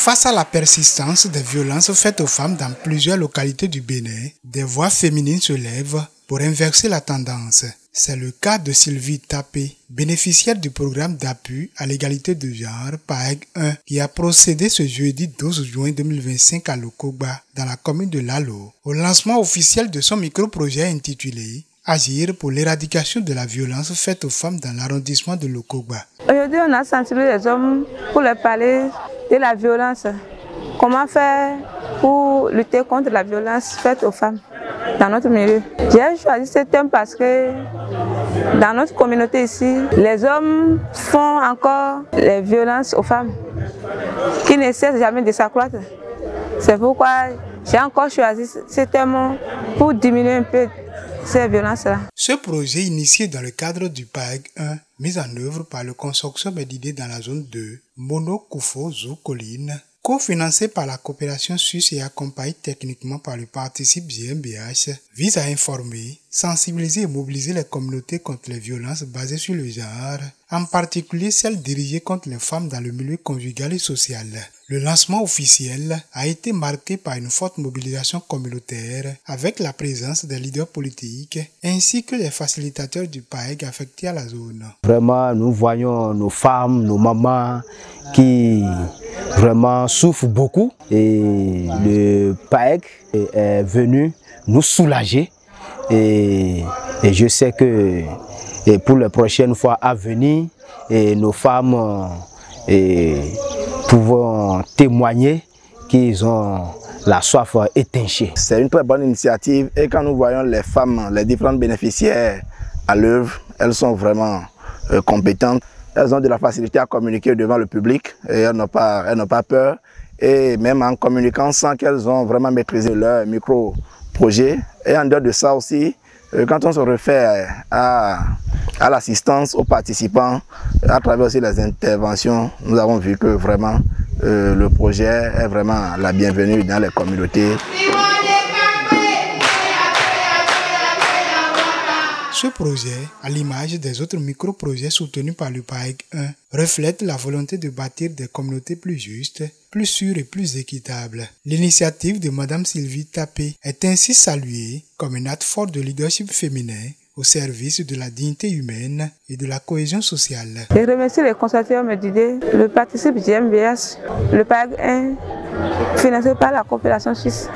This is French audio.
Face à la persistance des violences faites aux femmes dans plusieurs localités du Bénin, des voix féminines se lèvent pour inverser la tendance. C'est le cas de Sylvie Tapé, bénéficiaire du programme d'appui à l'égalité de genre PAEG 1, qui a procédé ce jeudi 12 juin 2025 à Lokogba, dans la commune de Lalo, au lancement officiel de son micro-projet intitulé Agir pour l'éradication de la violence faite aux femmes dans l'arrondissement de Lokogba. Aujourd'hui, on a sensibilisé les hommes pour leur parler de la violence. Comment faire pour lutter contre la violence faite aux femmes dans notre milieu. J'ai choisi ce thème parce que dans notre communauté ici, les hommes font encore les violences aux femmes qui ne cessent jamais de s'accroître. C'est pourquoi j'ai encore choisi ce thème pour diminuer un peu ces violences-là. Ce projet initié dans le cadre du PAEG 1, mis en œuvre par le consortium d'idées dans la zone 2, Mono-Koufo-Zou-Colline, cofinancé par la coopération suisse et accompagné techniquement par le participe GmbH, vise à informer, sensibiliser et mobiliser les communautés contre les violences basées sur le genre, en particulier celles dirigées contre les femmes dans le milieu conjugal et social. Le lancement officiel a été marqué par une forte mobilisation communautaire avec la présence des leaders politiques ainsi que les facilitateurs du PAEG affectés à la zone. Vraiment, nous voyons nos femmes, nos mamans qui vraiment souffrent beaucoup et le PAEG est venu nous soulager et je sais que pour les prochaines fois à venir, nos femmes pouvons témoigner qu'ils ont la soif étanchée. C'est une très bonne initiative et quand nous voyons les femmes, les différentes bénéficiaires à l'œuvre, elles sont vraiment compétentes. Elles ont de la facilité à communiquer devant le public et elles n'ont pas peur. Et même en communiquant, sans qu'elles ont vraiment maîtrisé leur micro-projet. Et en dehors de ça aussi, quand on se réfère à l'assistance aux participants, à travers aussi les interventions, nous avons vu que vraiment le projet est vraiment la bienvenue dans les communautés. Ce projet, à l'image des autres micro-projets soutenus par le PAEG 1, reflète la volonté de bâtir des communautés plus justes, plus sûres et plus équitables. L'initiative de Mme Sylvie Tapé est ainsi saluée comme un acte fort de leadership féminin au service de la dignité humaine et de la cohésion sociale. Je remercie les consortiums d'idées, le participe GmbH, le PAEG 1, financé par la coopération suisse.